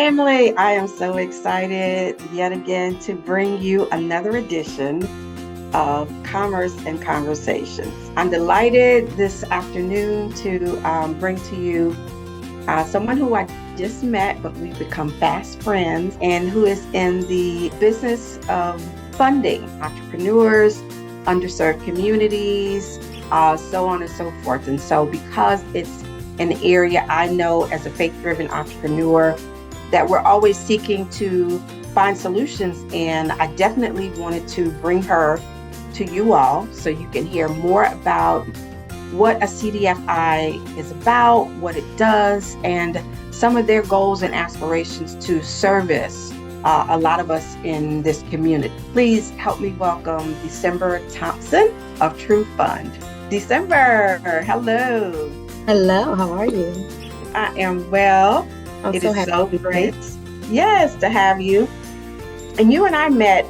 family. I am so excited yet again to bring you another edition of Commerce and Conversations. I'm delighted this afternoon to bring to you someone who I just met, but we've become fast friends, and who is in the business of funding entrepreneurs, underserved communities, so on and so forth. And so because it's an area I know as a faith-driven entrepreneur that we're always seeking to find solutions in, I definitely wanted to bring her to you all so you can hear more about what a CDFI is about, what it does, and some of their goals and aspirations to service a lot of us in this community. Please help me welcome December Thompson of TruFund. December, hello. Hello, how are you? I am well. It is so great, yes, to have you. And you and I met,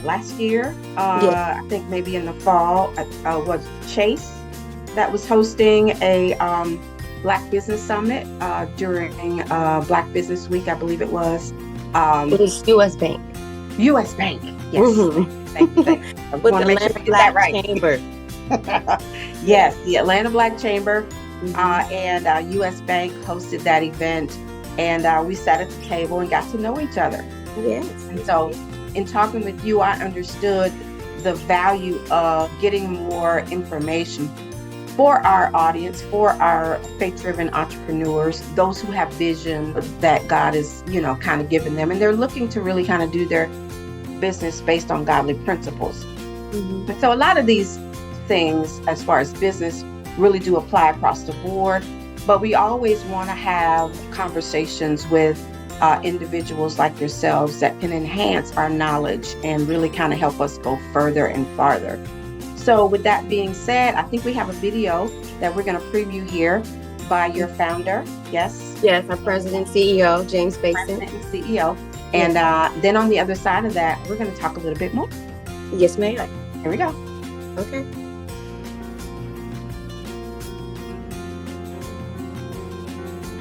last year? Yeah. I think maybe in the fall. Was Chase that was hosting a Black Business Summit during Black Business Week, I believe it was. It was U.S. Bank. U.S. Bank, yes. Mm-hmm. Thank you. I With want to the make sure Atlanta I get that Black right. Chamber. Yes, the Atlanta Black Chamber Mm-hmm. and U.S. Bank hosted that event, and we sat at the table and got to know each other. Yes. And so in talking with you, I understood the value of getting more information for our audience, for our faith-driven entrepreneurs, those who have vision that God is, kind of given them, and they're looking to really kind of do their business based on godly principles. Mm-hmm. And so a lot of these things, as far as business, really do apply across the board, but we always want to have conversations with individuals like yourselves that can enhance our knowledge and really kind of help us go further and farther. So with that being said, I think we have a video that we're going to preview here by your founder. Yes? Yes, our president and CEO, James Basin. President and CEO. And then on the other side of that, we're going to talk a little bit more. Yes, ma'am. Here we go. Okay.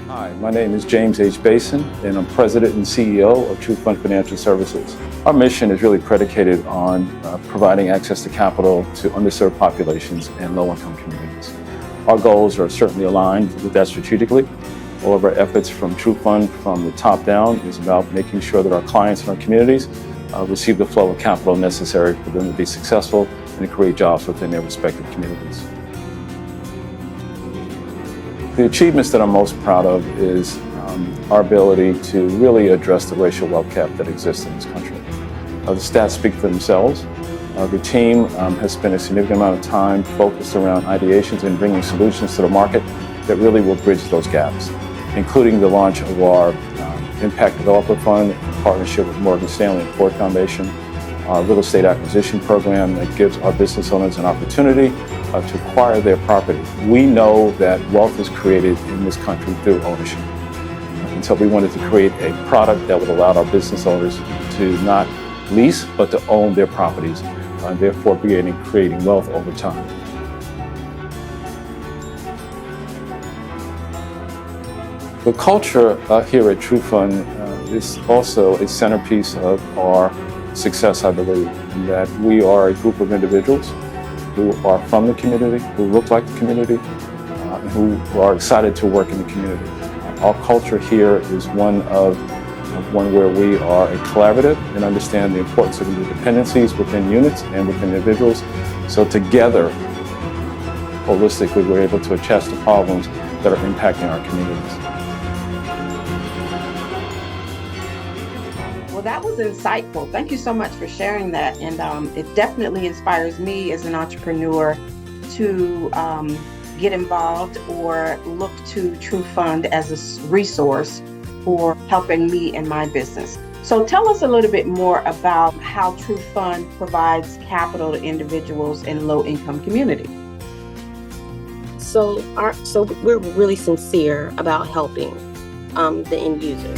Hi, my name is James H. Basin, and I'm President and CEO of TruFund Financial Services. Our mission is really predicated on providing access to capital to underserved populations and low-income communities. Our goals are certainly aligned with that strategically. All of our efforts from TruFund from the top down is about making sure that our clients and our communities receive the flow of capital necessary for them to be successful and to create jobs within their respective communities. The achievements that I'm most proud of is our ability to really address the racial wealth gap that exists in this country. The stats speak for themselves. The team has spent a significant amount of time focused around ideations and bringing solutions to the market that really will bridge those gaps, including the launch of our Impact Developer Fund in partnership with Morgan Stanley and Ford Foundation, our real estate acquisition program that gives our business owners an opportunity to acquire their property. We know that wealth is created in this country through ownership. And so we wanted to create a product that would allow our business owners to not lease, but to own their properties, and therefore creating wealth over time. The culture here at TruFund is also a centerpiece of our success, I believe, in that we are a group of individuals who are from the community, who look like the community, who are excited to work in the community. Our culture here is one where we are a collaborative and understand the importance of the dependencies within units and within individuals. So together, holistically, we're able to address the problems that are impacting our communities. Well, that was insightful. Thank you so much for sharing that. And it definitely inspires me as an entrepreneur to get involved or look to TruFund as a resource for helping me in my business. So tell us a little bit more about how TruFund provides capital to individuals in low-income communities. So we're really sincere about helping the end user.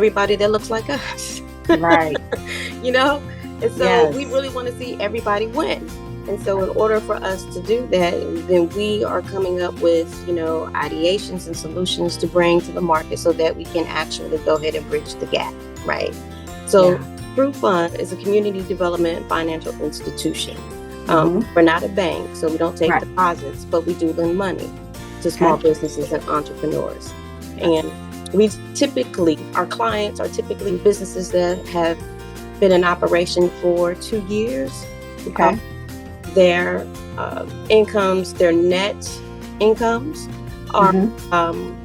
everybody that looks like us. Right. You know? And so Yes. we really want to see everybody win. And so in order for us to do that, then we are coming up with, ideations and solutions to bring to the market so that we can actually go ahead and bridge the gap, right? So TruFund is a community development financial institution. We're not a bank, so we don't take deposits, but we do lend money to small businesses and entrepreneurs. And our clients are typically businesses that have been in operation for 2 years. Okay. Their incomes, their net incomes are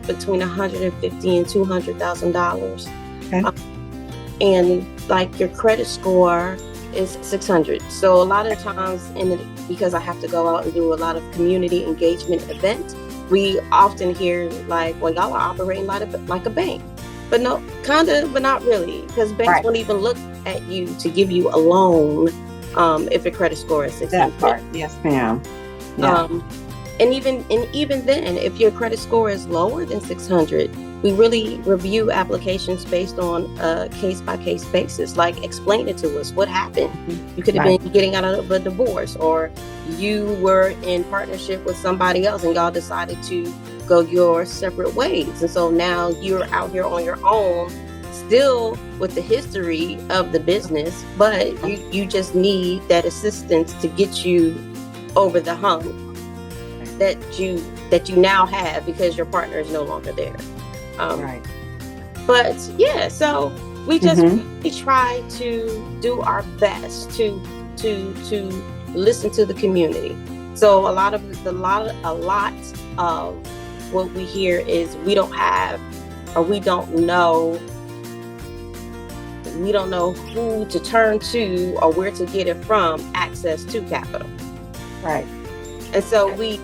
between $150,000 and $200,000. Okay. And like your credit score is 600. So a lot of times, because I have to go out and do a lot of community engagement events, we often hear like, well, y'all are operating like a bank. But no, kind of, but not really, because banks won't even look at you to give you a loan if your credit score is 600. That part, yes, ma'am. Yeah. And even then, if your credit score is lower than 600, we really review applications based on a case-by-case basis. Like, explain it to us. What happened? You could have been getting out of a divorce, or you were in partnership with somebody else and y'all decided to go your separate ways. And so now you're out here on your own, still with the history of the business, but you just need that assistance to get you over the hump that you now have because your partner is no longer there. But yeah, so we just we try to do our best to listen to the community. So a lot of what we hear is we don't have, or we don't know who to turn to or where to get it from, access to capital. Right. And so we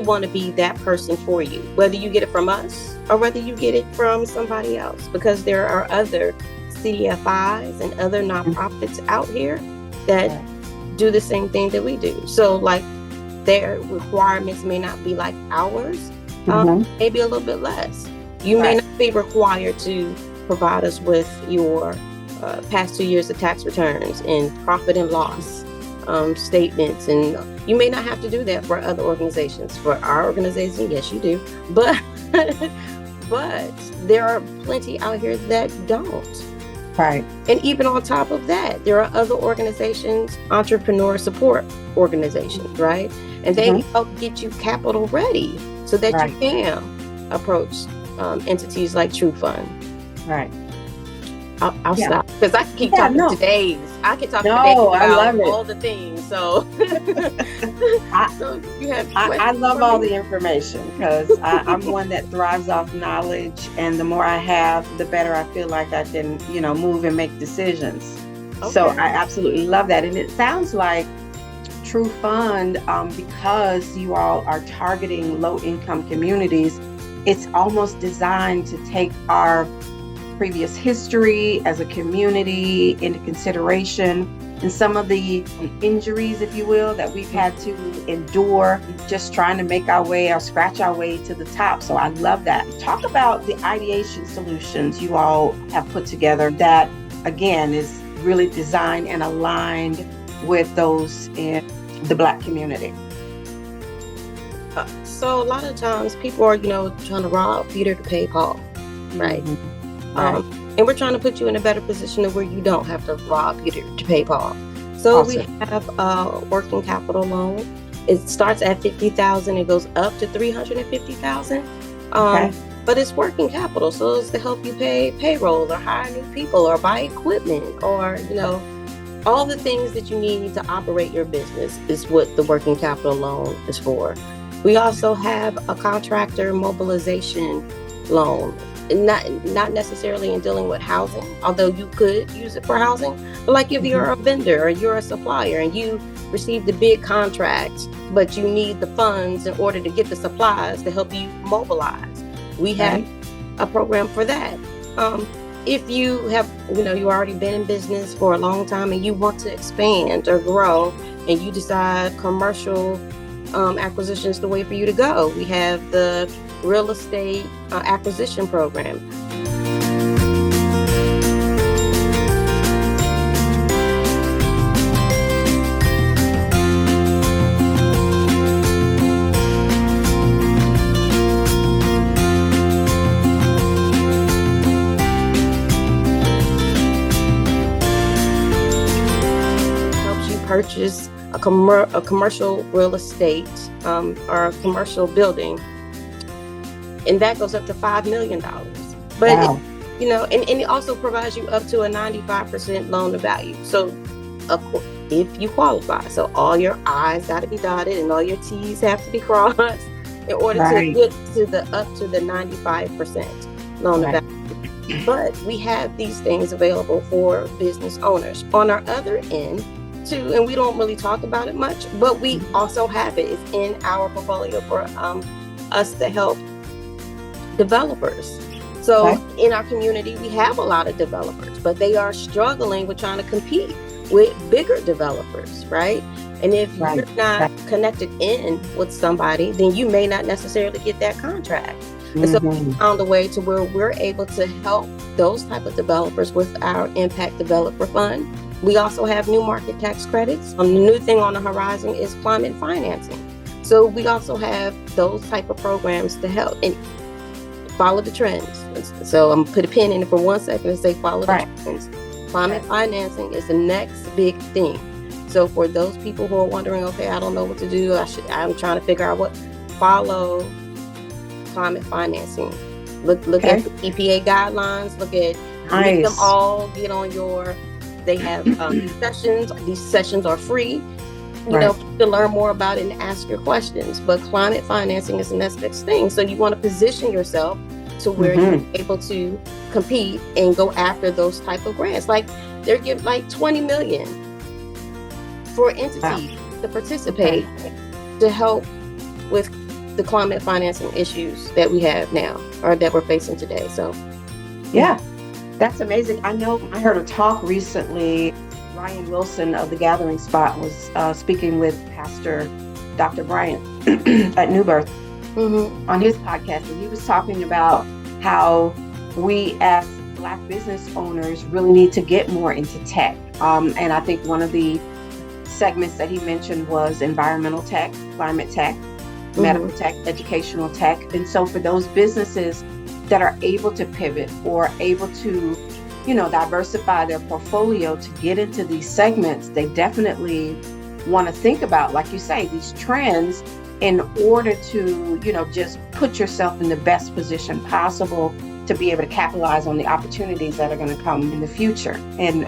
want to be that person for you, whether you get it from us or whether you get it from somebody else, because there are other CDFIs and other nonprofits out here that do the same thing that we do. So like their requirements may not be like ours, maybe a little bit less. You may not be required to provide us with your past 2 years of tax returns and profit and loss statements, and you may not have to do that for other organizations. For our organization, yes, you do, but there are plenty out here that don't. Right. And even on top of that, there are other organizations, entrepreneur support organizations, right? And they help get you capital ready so that you can approach entities like TruFund. Right. I'll stop, because I can keep talking to days. I can talk to days about all the things. So, I love all the information, because I'm one that thrives off knowledge, and the more I have, the better I feel like I can, move and make decisions. So I absolutely love that. And it sounds like TruFund, because you all are targeting low-income communities, it's almost designed to take our previous history as a community into consideration, and some of the injuries, if you will, that we've had to endure just trying to make our way or scratch our way to the top. So I love that. Talk about the ideation solutions you all have put together that, again, is really designed and aligned with those in the Black community. So a lot of times people are, trying to rob Peter to pay Paul, right? And we're trying to put you in a better position of where you don't have to rob Peter to pay Paul. So we have a working capital loan. It starts at $50,000. It goes up to $350,000. But it's working capital, so it's to help you pay payroll or hire new people or buy equipment or all the things that you need to operate your business is what the working capital loan is for. We also have a contractor mobilization loan. Not necessarily in dealing with housing, although you could use it for housing. But like if you're a vendor or you're a supplier and you received a big contract, but you need the funds in order to get the supplies to help you mobilize, we have a program for that. If you have, you already been in business for a long time and you want to expand or grow, and you decide commercial acquisitions the way for you to go, we have the real estate acquisition program. Purchase a commercial real estate or a commercial building, and that goes up to $5 million. But wow. And it also provides you up to a 95% loan to value. So if you qualify, so all your I's got to be dotted and all your T's have to be crossed in order to get to the up to the 95% loan to value. But we have these things available for business owners. On our other end, too, and we don't really talk about it much, but we also have it. It's in our portfolio for us to help developers. So in our community, we have a lot of developers, but they are struggling with trying to compete with bigger developers, right? And if you're not connected in with somebody, then you may not necessarily get that contract. And so we found a way to where we're able to help those type of developers with our Impact Developer Fund. We also have new market tax credits. The new thing on the horizon is climate financing. So we also have those type of programs to help and follow the trends. So I'm going to put a pin in it for 1 second and say follow the trends. Climate financing is the next big thing. So for those people who are wondering, okay, I don't know what to do. I'm trying to figure out what, follow climate financing. Look at the EPA guidelines. Read them all. Get on your. They have sessions. These sessions are free. You know, to learn more about it and ask your questions. But climate financing is the next big thing. So you want to position yourself to where you're able to compete and go after those type of grants. Like they're giving like $20 million for entities to participate to help with the climate financing issues that we have now or that we're facing today. So that's amazing. I know I heard a talk recently. Ryan Wilson of the Gathering Spot was speaking with Pastor Dr. Bryant at New Birth on his podcast, and he was talking about how we as Black business owners really need to get more into tech. And I think one of the segments that he mentioned was environmental tech, climate tech, medical tech, educational tech. And so for those businesses that are able to pivot or able to, diversify their portfolio to get into these segments, they definitely want to think about, like you say, these trends in order to, just put yourself in the best position possible to be able to capitalize on the opportunities that are going to come in the future. And,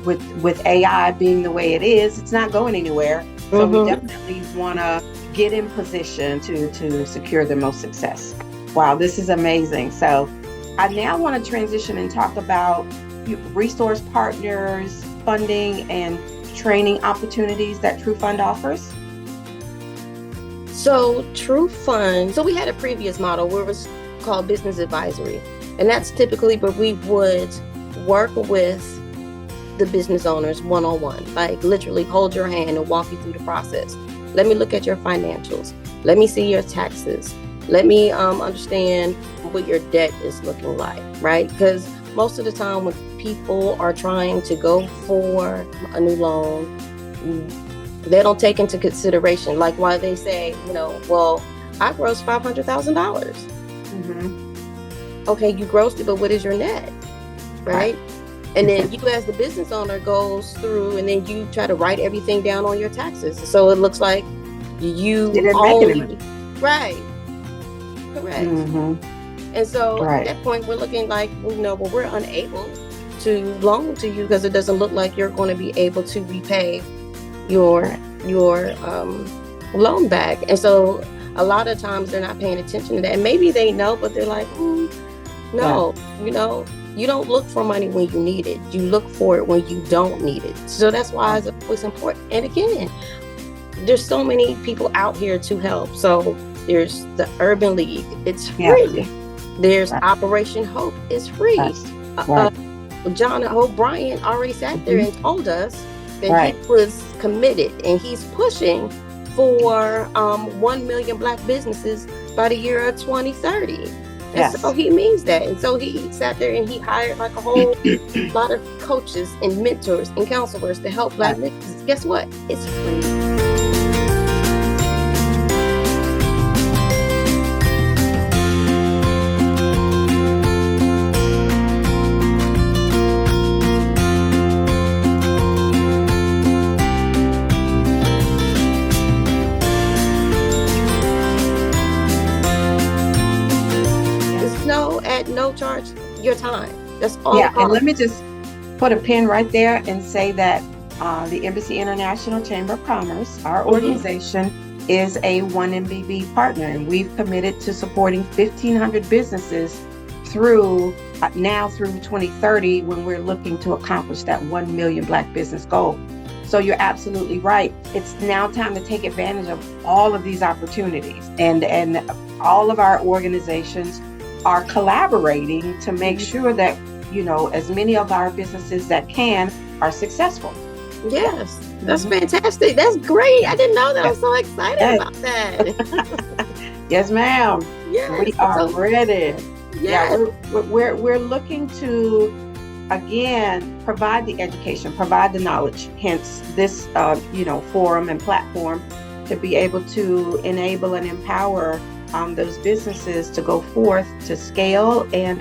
with AI being the way it is, it's not going anywhere. So we definitely want to get in position to secure the most success. Wow, this is amazing. So I now want to transition and talk about resource partners, funding, and training opportunities that TruFund offers. So TruFund, so we had a previous model where it was called business advisory. And that's typically where we would work with the business owners one-on-one, like literally hold your hand and walk you through the process. Let me look at your financials. Let me see your taxes. Let me understand what your debt is looking like, right? Because most of the time when people are trying to go for a new loan, they don't take into consideration, like why they say, well, I grossed $500,000. Okay, you grossed it, but what is your net, right? And then you as the business owner goes through and then you try to write everything down on your taxes. So it looks like you only, right. Correct. And so at that point, we're looking like, we're unable to loan to you because it doesn't look like you're going to be able to repay your loan back. And so a lot of times they're not paying attention to that. And maybe they know, but they're like, no, you don't look for money when you need it. You look for it when you don't need it. So that's why it's always important. And again, there's so many people out here to help. So there's the Urban League. It's free. There's Operation Hope. It's free. John O'Brien already sat there and told us that he was committed and he's pushing for 1 million Black businesses by the year of 2030. And Yes. so he means that. And so he sat there and he hired like a whole lot of coaches and mentors and counselors to help Black businesses. Guess what? It's free. At no charge, your time. That's all. Yeah, and let me just put a pin right there and say that the Embassy International Chamber of Commerce, our organization, is a 1MBB partner, and we've committed to supporting 1,500 businesses through 2030, when we're looking to accomplish that 1 million Black business goal. So you're absolutely right. It's now time to take advantage of all of these opportunities, and all of our organizations are collaborating to make sure that, as many of our businesses that can are successful. Yes, that's fantastic. That's great. I didn't know that. I'm so excited about that. Yes, ma'am. Yes, we are ready. Yes. Yeah, we're looking to, again, provide the education, provide the knowledge, hence this forum and platform, to be able to enable and empower those businesses to go forth, to scale, and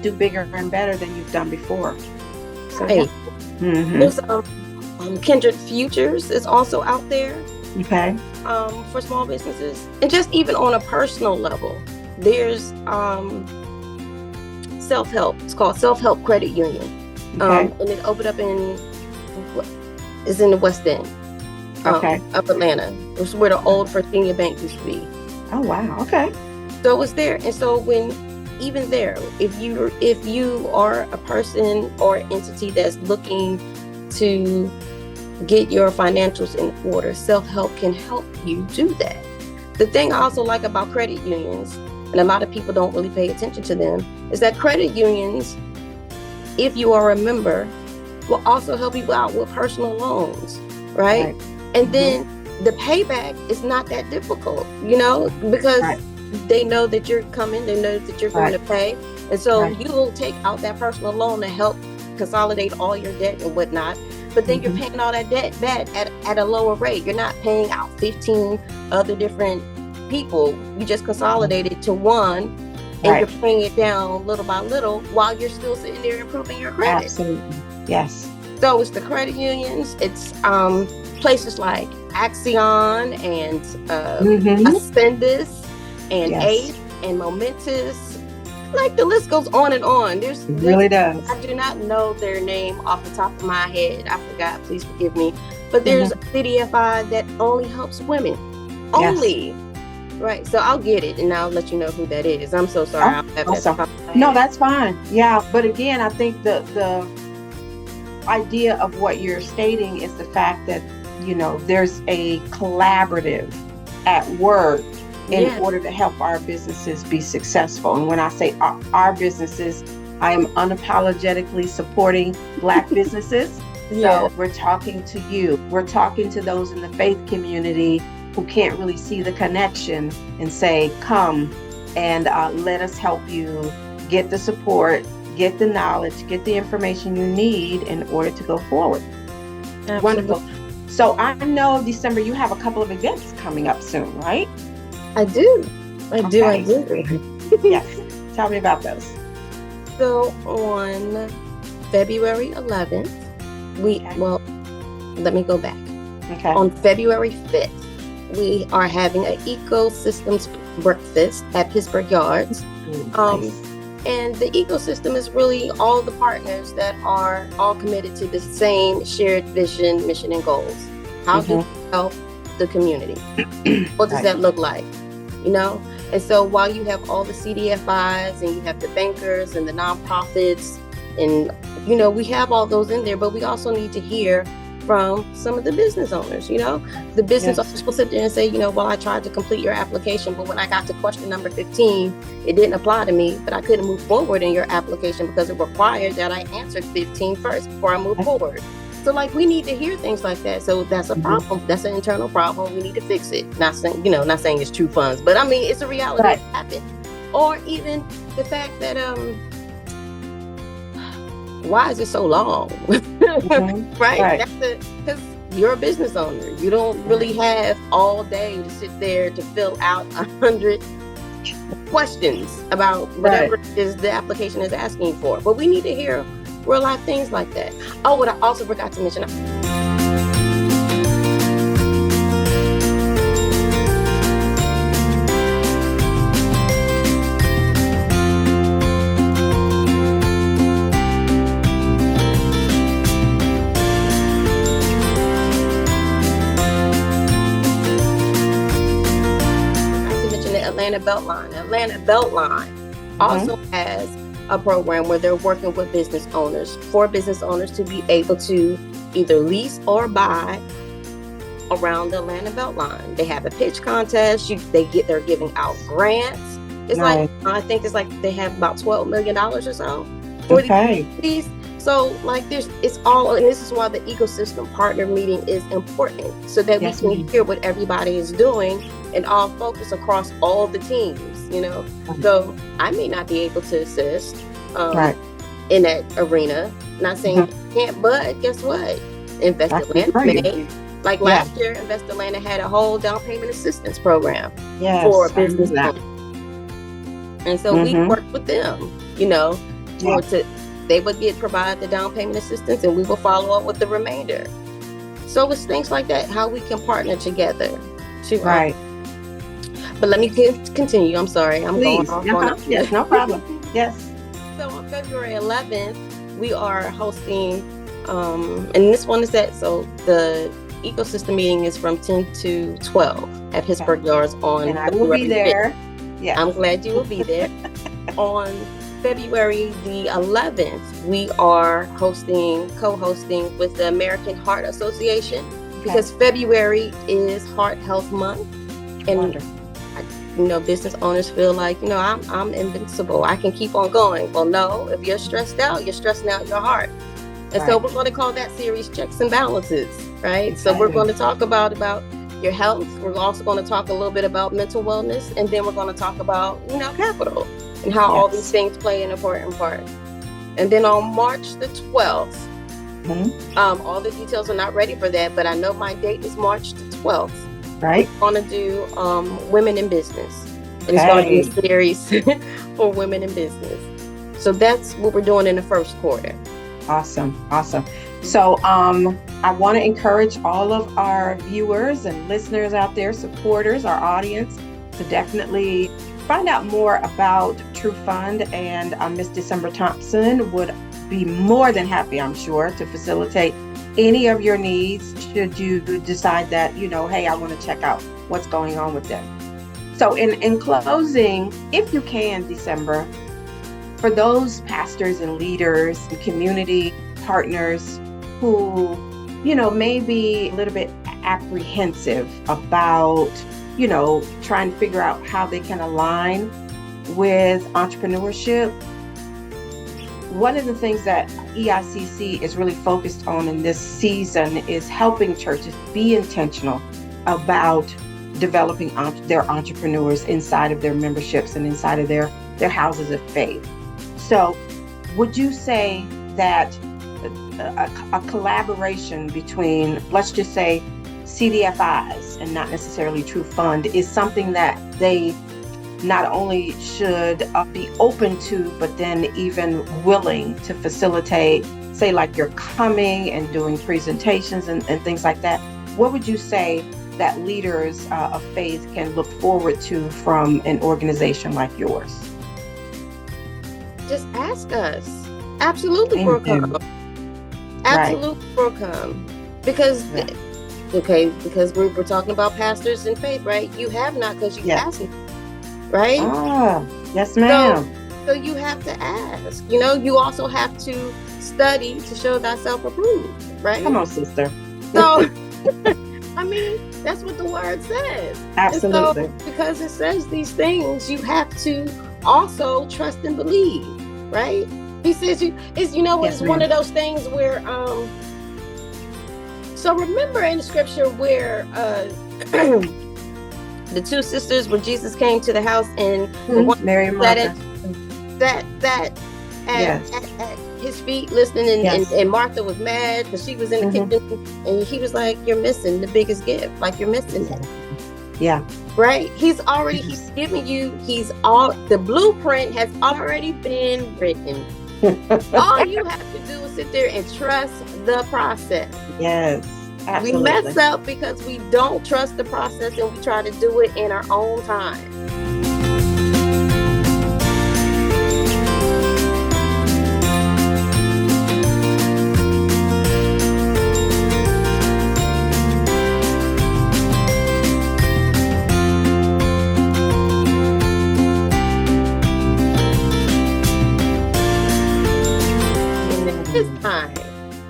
do bigger and better than you've done before. So, hey, there's Kindred Futures is also out there. Okay. For small businesses, and just even on a personal level, there's self-help. It's called Self-Help Credit Union. Okay. And it opened up in the West End. Of Atlanta. It was where the old Virginia Bank used to be. Oh wow. Okay. So it's there. And so even there, if you are a person or entity that's looking to get your financials in order, self-help can help you do that. The thing I also like about credit unions, and a lot of people don't really pay attention to them, is that credit unions, if you are a member, will also help you out with personal loans, right? And then the payback is not that difficult, because they know that you're coming, they know that you're going to pay. And so you will take out that personal loan to help consolidate all your debt and whatnot. But then you're paying all that debt back at a lower rate. You're not paying out 15 other different people. You just consolidate it to one, and you're paying it down little by little while you're still sitting there improving your credit. Absolutely. Yes. So it's the credit unions. It's places like Axion and Ascendus and Ace and Momentous. Like, the list goes on and on. It really does. I do not know their name off the top of my head. I forgot. Please forgive me. But there's a CDFI that only helps women. Only. Right. So I'll get it and I'll let you know who that is. I'm so sorry. No, that's fine. Yeah. But again, I think the idea of what you're stating is the fact that, there's a collaborative at work in order to help our businesses be successful. And when I say our businesses, I am unapologetically supporting Black businesses. So we're talking to you. We're talking to those in the faith community who can't really see the connection, and say, come and let us help you get the support, get the knowledge, get the information you need in order to go forward. Absolutely. Wonderful. So I know December you have a couple of events coming up soon, right? I do. Yes. Tell me about those. So on February 11th, let me go back. Okay. On February 5th, we are having an ecosystems breakfast at Pittsburgh Yards. Nice. And the ecosystem is really all the partners that are all committed to the same shared vision, mission, and goals. How do we help the community? What does that look like? And so while you have all the CDFIs and you have the bankers and the nonprofits, and we have all those in there, but we also need to hear from some of the business owners. The business owners will sit there and say, I tried to complete your application, but when I got to question number 15, it didn't apply to me, but I couldn't move forward in your application because it required that I answered 15 first before I moved forward. So like we need to hear things like that. So that's a problem. That's an internal problem. We need to fix it. Not saying it's TruFunds, but I mean it's a reality that happened. Or even the fact that why is it so long? Right? That's because you're a business owner. You don't really have all day to sit there to fill out 100 questions about whatever it is the application is asking for. But we need to hear real life things like that. Oh, what I also forgot to mention. Atlanta Beltline also has a program where they're working with business owners to be able to either lease or buy around the Atlanta Beltline. They have a pitch contest. They're giving out grants. It's like I think it's like they have about $12 million or so for these. So like it's all, and this is why the ecosystem partner meeting is important, so that we can hear what everybody is doing and all focus across all the teams, So I may not be able to assist in that arena. Not saying you can't, but guess what? Invest Atlanta may. Like last year, Invest Atlanta had a whole down payment assistance program for business owners. And so we worked with them, they would provide the down payment assistance and we will follow up with the remainder. So it's things like that, how we can partner together. But let me continue. I'm sorry. I'm going off. Yes, no problem. Yes. So on February 11th, we are hosting, and this one is the ecosystem meeting is from 10 to 12 at Pittsburgh Yards on. And I will be there. Yeah, I'm glad you will be there. On February the 11th, we are co-hosting with the American Heart Association because February is Heart Health Month, and business owners feel like I'm invincible. I can keep on going. Well, no, if you're stressed out, you're stressing out your heart, and so we're going to call that series Checks and Balances, right? So we're going to talk about your health. We're also going to talk a little bit about mental wellness, and then we're going to talk about capital. And how all these things play an important part. And then on March the 12th, all the details are not ready for that, but I know my date is March the 12th. Right. We're going to do Women in Business. And it's going to be a series for women in business. So that's what we're doing in the first quarter. Awesome. So I want to encourage all of our viewers and listeners out there, supporters, our audience, to definitely find out more about TruFund, and Miss December Thompson would be more than happy, I'm sure, to facilitate any of your needs should you decide that, hey, I want to check out what's going on with them. So in closing, if you can, December, for those pastors and leaders and community partners who, may be a little bit apprehensive about trying to figure out how they can align with entrepreneurship. One of the things that EICC is really focused on in this season is helping churches be intentional about developing their entrepreneurs inside of their memberships and inside of their houses of faith. So would you say that a collaboration between, let's just say, CDFIs and not necessarily TruFund is something that they not only should be open to, but then even willing to facilitate, say like you're coming and doing presentations and things like that? What would you say that leaders of faith can look forward to from an organization like yours? Just ask us. Absolutely, we'll come. Absolutely, we'll come. Because we're talking about pastors and faith, right? You have not because you asked me, right? Yes, ma'am. So you have to ask. You also have to study to show thyself approved, right? Come on, sister. So, I mean, that's what the word says. Absolutely. So, because it says these things, you have to also trust and believe, right? He says it's one of those things where So remember in the scripture where the two sisters, when Jesus came to the house and Mary and Martha sat at his feet listening, and Martha was mad because she was in the kitchen, and he was like, "You're missing the biggest gift. Like, you're missing it." Yeah. Right. He's giving you. The blueprint has already been written. All you have to do is sit there and trust the process. Yes. Absolutely. We mess up because we don't trust the process and we try to do it in our own time. This time,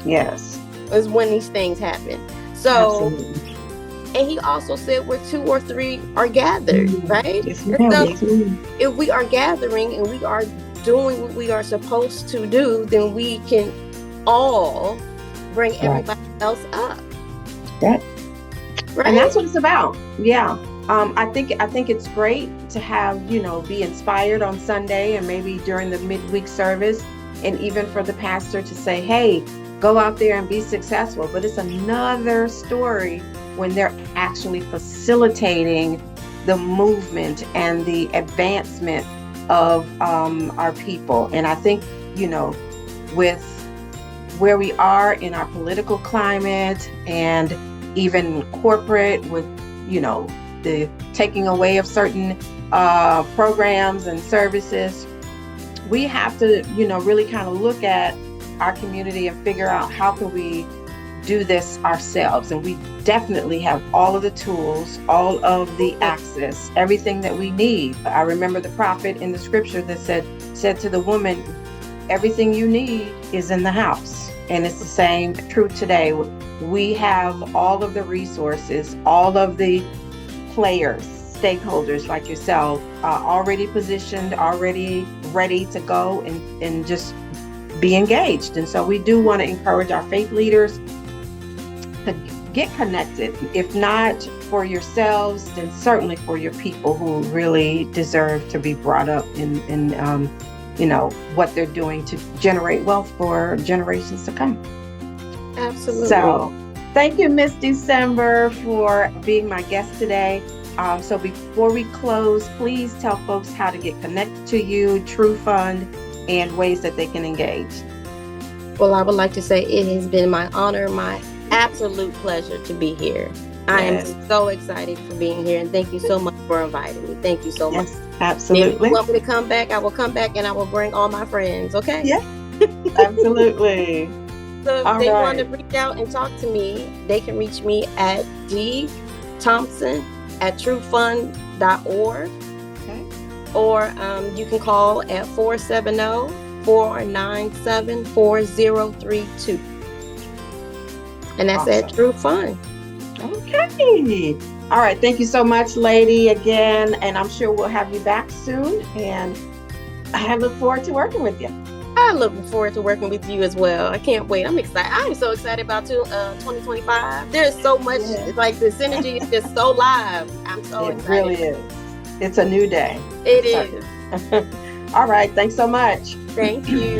yes, is when these things happen. So, absolutely. And he also said where 2 or 3 are gathered, right? Yes, so if we are gathering and we are doing what we are supposed to do, then we can all bring everybody else up. Right. Right. And that's what it's about. Yeah. I think it's great to have, be inspired on Sunday and maybe during the midweek service, and even for the pastor to say, hey, go out there and be successful. But it's another story when they're actually facilitating the movement and the advancement of our people. And I think, with where we are in our political climate and even corporate, with, the taking away of certain programs and services, we have to, really kind of look at our community and figure out how can we do this ourselves. And we definitely have all of the tools, all of the access, everything that we need. I remember the prophet in the scripture that said to the woman, everything you need is in the house. And it's the same true today. We have all of the resources, all of the players, stakeholders like yourself, already positioned, already ready to go and just be engaged. And so we do want to encourage our faith leaders to get connected. If not for yourselves, then certainly for your people who really deserve to be brought up in what they're doing to generate wealth for generations to come. Absolutely. So thank you, Miss December, for being my guest today. So before we close, please tell folks how to get connected to you, TruFund, and ways that they can engage. Well, I would like to say it has been my honor, my absolute pleasure to be here. I am so excited for being here, and thank you so much for inviting me. Thank you so much. Yes, absolutely. If you want me to come back, I will come back and I will bring all my friends, okay? Yeah, absolutely. So if they want to reach out and talk to me, they can reach me at dthompson@trufund.org. Okay. Or you can call at 470-497-4032. And that's at TruFund. Okay. All right. Thank you so much, lady, again. And I'm sure we'll have you back soon. And I look forward to working with you. I'm looking forward to working with you as well. I can't wait. I'm excited. I'm so excited about 2025. There's so much, like the synergy is just so live. I'm so excited. It really is. It's a new day. It is. All right. Thanks so much. Thank you.